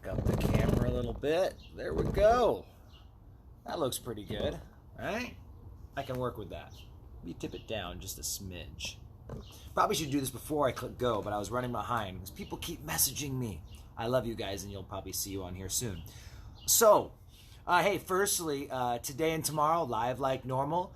back up the camera a little bit. There we go. That looks pretty good, right? I can work with that. Let me tip it down just a smidge. Probably should do this before I click go, but I was running behind because people keep messaging me. I love you guys, and you'll probably see you on here soon. So, hey, firstly, today and tomorrow, live like normal.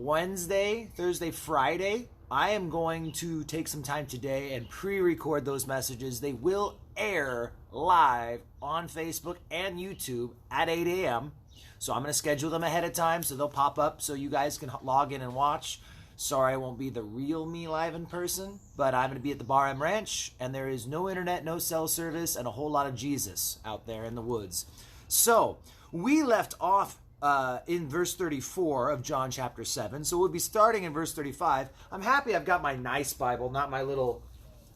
Wednesday, Thursday, Friday, I am going to take some time today and pre-record those messages. They will air live on Facebook and YouTube at 8 a.m. So I'm going to schedule them ahead of time so they'll pop up so you guys can log in and watch. Sorry I won't be the real me live in person, but I'm going to be at the Bar M Ranch, and there is no internet, no cell service, and a whole lot of Jesus out there in the woods. So we left off in verse 34 of John chapter 7. So we'll be starting in verse 35. I'm happy I've got my nice Bible, not my little...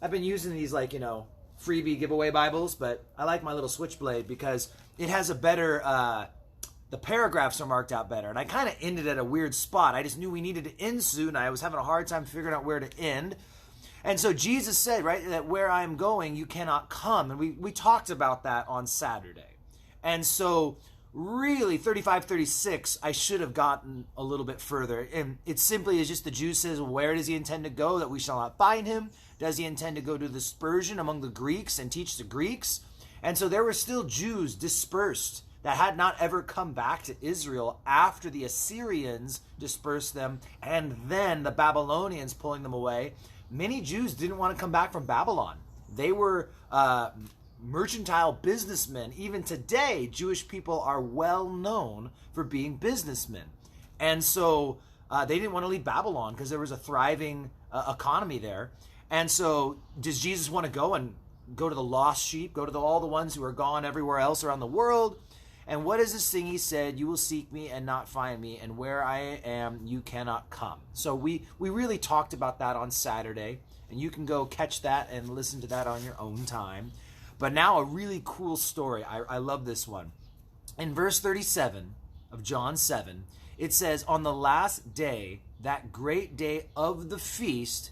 I've been using these freebie giveaway Bibles, but I like my little Switchblade because it has a better... the paragraphs are marked out better. And I kind of ended at a weird spot. I just knew we needed to end soon. I was having a hard time figuring out where to end. And so Jesus said, right, that where I'm going, you cannot come. And we talked about that on Saturday. And so really 35, 36, I should have gotten a little bit further. And it simply is just the Jew says, where does he intend to go that we shall not find him? Does he intend to go to dispersion among the Greeks and teach the Greeks? And so there were still Jews dispersed that had not ever come back to Israel after the Assyrians dispersed them and then the Babylonians pulling them away. Many Jews didn't want to come back from Babylon. They were mercantile businessmen. Even today, Jewish people are well known for being businessmen. And so they didn't want to leave Babylon because there was a thriving economy there. And so does Jesus want to go to the lost sheep, go to all the ones who are gone everywhere else around the world? And what is this thing he said? You will seek me and not find me, and where I am, you cannot come. So we really talked about that on Saturday, and you can go catch that and listen to that on your own time. But now a really cool story. I love this one. In verse 37 of John 7, it says, on the last day, that great day of the feast,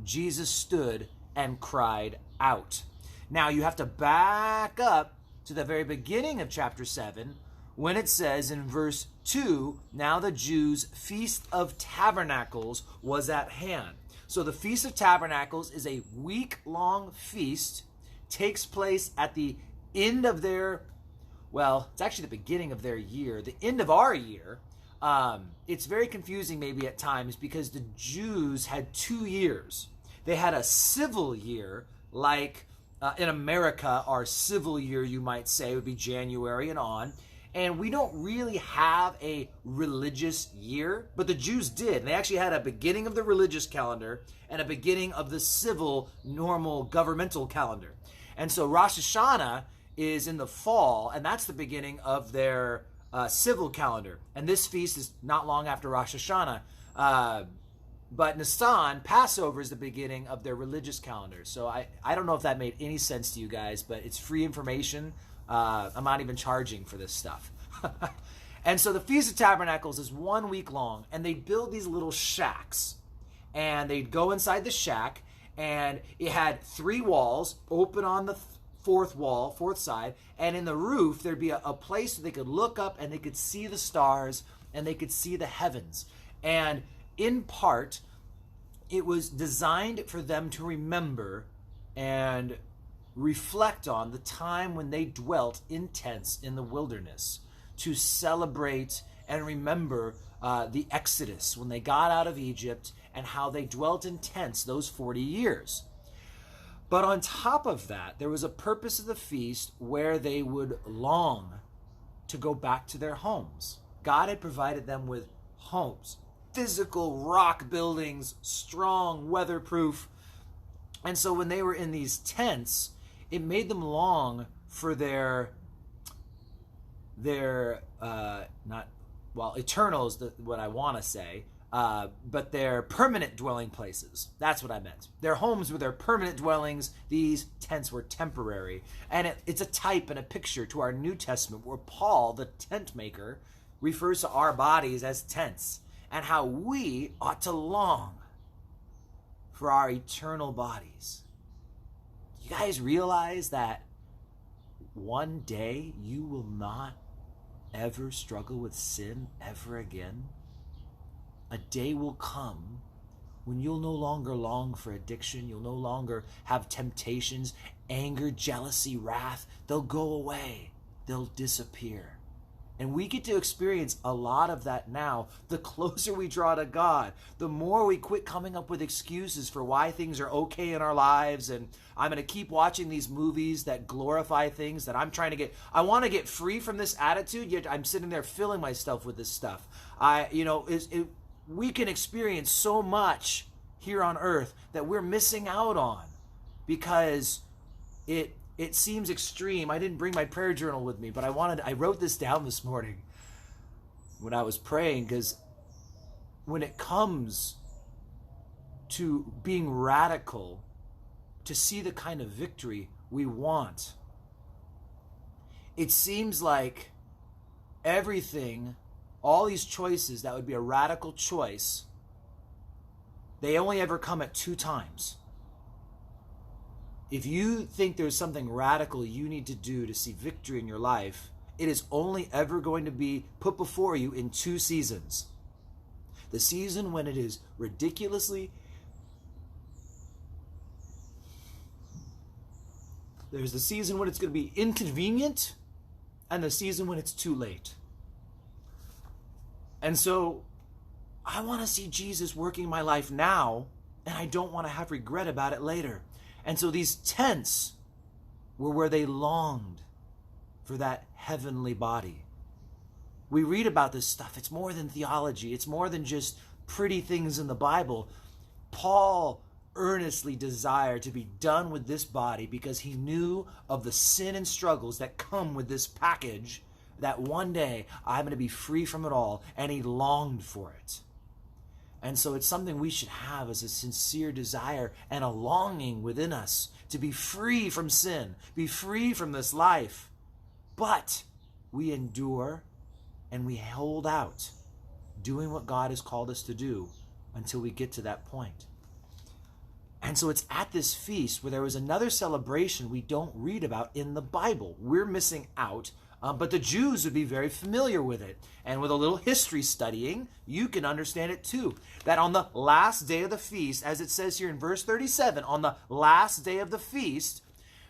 Jesus stood and cried out. Now you have to back up to the very beginning of chapter 7, when it says in verse 2, now the Jews' Feast of Tabernacles was at hand. So the Feast of Tabernacles is a week-long feast, takes place at the end of their, well, it's actually the beginning of their year, the end of our year. It's very confusing maybe at times because the Jews had 2 years. They had a civil year like in America, our civil year, you might say, would be January and on. And we don't really have a religious year, but the Jews did. And they actually had a beginning of the religious calendar and a beginning of the civil, normal, governmental calendar. And so Rosh Hashanah is in the fall, and that's the beginning of their civil calendar. And this feast is not long after Rosh Hashanah. But Nisan, Passover, is the beginning of their religious calendar. So I don't know if that made any sense to you guys, but it's free information. I'm not even charging for this stuff. And so the Feast of Tabernacles is 1 week long, and they build these little shacks. And they'd go inside the shack, and it had 3 walls, open on the fourth side, and in the roof there'd be a place that they could look up and they could see the stars and they could see the heavens. And in part, it was designed for them to remember and reflect on the time when they dwelt in tents in the wilderness, to celebrate and remember the Exodus, when they got out of Egypt and how they dwelt in tents those 40 years. But on top of that, there was a purpose of the feast where they would long to go back to their homes. God had provided them with homes, physical rock buildings, strong, weatherproof. And so when they were in these tents, it made them long for their eternal is what I want to say, but their permanent dwelling places. That's what I meant. Their homes were their permanent dwellings. These tents were temporary. And it's a type and a picture to our New Testament where Paul, the tent maker, refers to our bodies as tents, and how we ought to long for our eternal bodies. You guys realize that one day you will not ever struggle with sin ever again? A day will come when you'll no longer long for addiction. You'll no longer have temptations, anger, jealousy, wrath. They'll go away. They'll disappear. And we get to experience a lot of that now. The closer we draw to God, the more we quit coming up with excuses for why things are okay in our lives. And I'm going to keep watching these movies that glorify things that I want to get free from this attitude, yet I'm sitting there filling myself with this stuff. We can experience so much here on earth that we're missing out on because it seems extreme. I didn't bring my prayer journal with me, but I wrote this down this morning when I was praying, because when it comes to being radical, to see the kind of victory we want, it seems like everything, all these choices that would be a radical choice, they only ever come at 2 times. If you think there's something radical you need to do to see victory in your life, it is only ever going to be put before you in 2 seasons. The season when it is ridiculously... There's the season when it's going to be inconvenient, and the season when it's too late. And so, I want to see Jesus working in my life now, and I don't want to have regret about it later. And so these tents were where they longed for that heavenly body. We read about this stuff. It's more than theology. It's more than just pretty things in the Bible. Paul earnestly desired to be done with this body because he knew of the sin and struggles that come with this package, that one day I'm going to be free from it all, and he longed for it. And so it's something we should have as a sincere desire and a longing within us to be free from sin, be free from this life. But we endure and we hold out, doing what God has called us to do until we get to that point. And so it's at this feast where there was another celebration we don't read about in the Bible. We're missing out. But the Jews would be very familiar with it. And with a little history studying, you can understand it too. That on the last day of the feast, as it says here in verse 37, on the last day of the feast,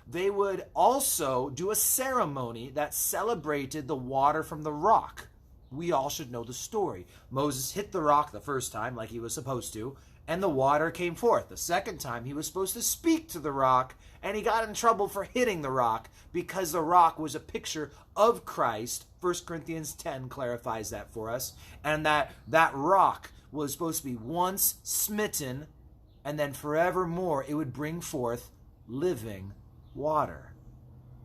they would also do a ceremony that celebrated the water from the rock. We all should know the story. Moses hit the rock the first time like he was supposed to, and the water came forth. The second time he was supposed to speak to the rock, and he got in trouble for hitting the rock because the rock was a picture of Christ. 1 Corinthians 10 clarifies that for us. And that rock was supposed to be once smitten, and then forevermore it would bring forth living water.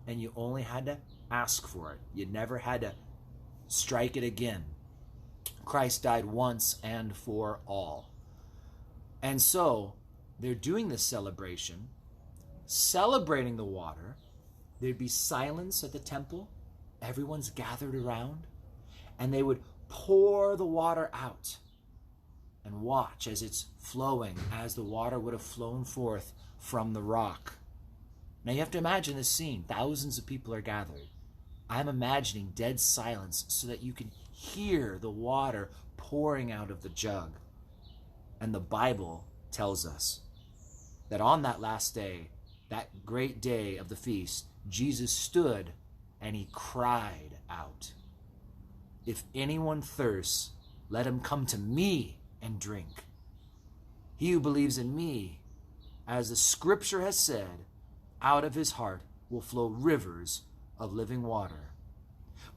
And you only had to ask for it. You never had to strike it again. Christ died once and for all. And so they're doing this celebration, celebrating the water. There'd be silence at the temple. Everyone's gathered around. And they would pour the water out and watch as it's flowing, as the water would have flown forth from the rock. Now you have to imagine this scene. Thousands of people are gathered. I'm imagining dead silence so that you can hear the water pouring out of the jug. And the Bible tells us that on that last day, that great day of the feast, Jesus stood and he cried out, "If anyone thirsts, let him come to me and drink. He who believes in me, as the scripture has said, out of his heart will flow rivers of living water."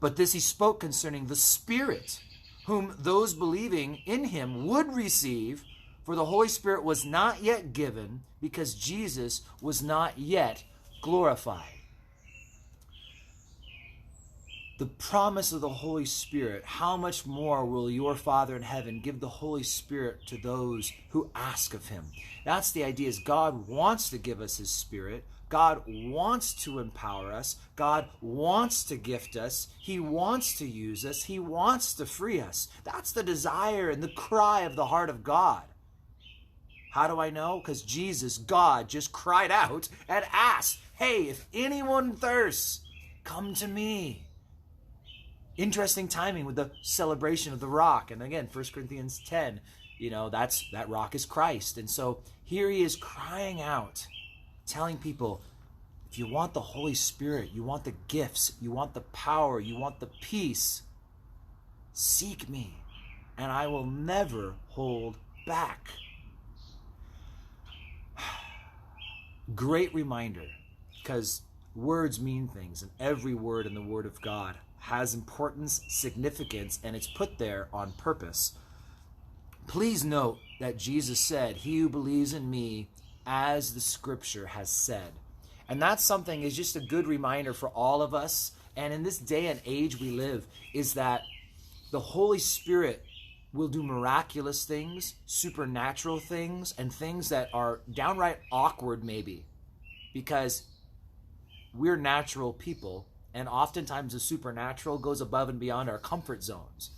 But this he spoke concerning the Spirit, whom those believing in him would receive, for the Holy Spirit was not yet given, because Jesus was not yet glorified. The promise of the Holy Spirit, how much more will your Father in heaven give the Holy Spirit to those who ask of him? That's the idea, is God wants to give us his Spirit. God wants to empower us. God wants to gift us. He wants to use us. He wants to free us. That's the desire and the cry of the heart of God. How do I know? Because Jesus, God, just cried out and asked, "Hey, if anyone thirsts, Come to me. Interesting timing with the celebration of the rock. And again, 1 Corinthians 10, that rock is Christ. And so here he is crying out, telling people, if you want the Holy Spirit, you want the gifts, you want the power, you want the peace, seek me, and I will never hold back. Great reminder, because words mean things, and every word in the Word of God has importance, significance, and it's put there on purpose. Please note that Jesus said, he who believes in me, as the scripture has said. And that's something is just a good reminder for all of us. And in this day and age we live, is that the Holy Spirit will do miraculous things, supernatural things, and things that are downright awkward maybe, because we're natural people, and oftentimes the supernatural goes above and beyond our comfort zones.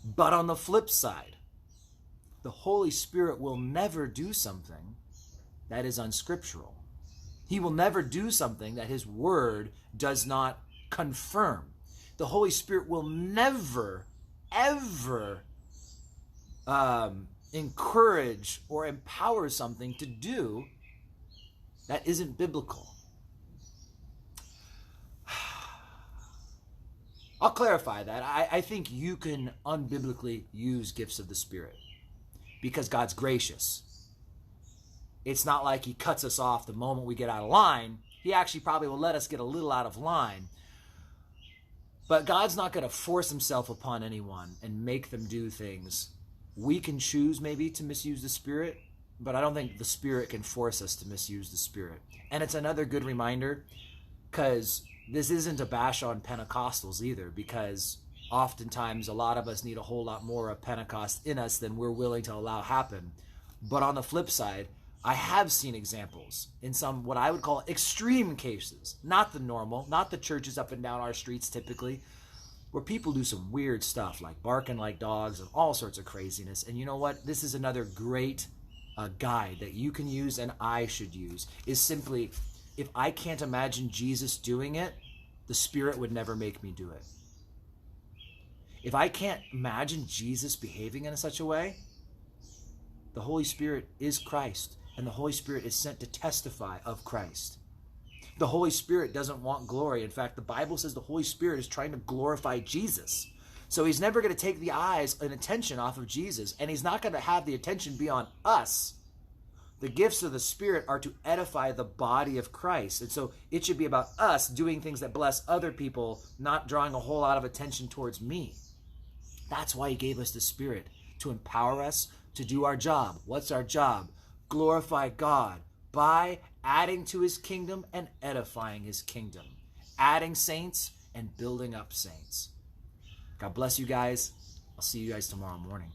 But on the flip side, the Holy Spirit will never do something that is unscriptural. He will never do something that his word does not confirm. The Holy Spirit will never, ever encourage or empower something to do that isn't biblical. I'll clarify that. I think you can unbiblically use gifts of the Spirit because God's gracious. It's not like he cuts us off the moment we get out of line. He actually probably will let us get a little out of line. But God's not going to force himself upon anyone and make them do things. We can choose maybe to misuse the Spirit, but I don't think the Spirit can force us to misuse the Spirit. And it's another good reminder, because this isn't a bash on Pentecostals either, because oftentimes a lot of us need a whole lot more of Pentecost in us than we're willing to allow happen. But on the flip side, I have seen examples in some what I would call extreme cases, not the normal, not the churches up and down our streets typically, where people do some weird stuff like barking like dogs and all sorts of craziness. And you know what? This is another great guide that you can use and I should use, is simply, if I can't imagine Jesus doing it, the Spirit would never make me do it. If I can't imagine Jesus behaving in such a way, the Holy Spirit is Christ, and the Holy Spirit is sent to testify of Christ. The Holy Spirit doesn't want glory. In fact, the Bible says the Holy Spirit is trying to glorify Jesus. So he's never going to take the eyes and attention off of Jesus, and he's not going to have the attention be on us. The gifts of the Spirit are to edify the body of Christ. And so it should be about us doing things that bless other people, not drawing a whole lot of attention towards me. That's why he gave us the Spirit, to empower us to do our job. What's our job? Glorify God by adding to his kingdom and edifying his kingdom. Adding saints and building up saints. God bless you guys. I'll see you guys tomorrow morning.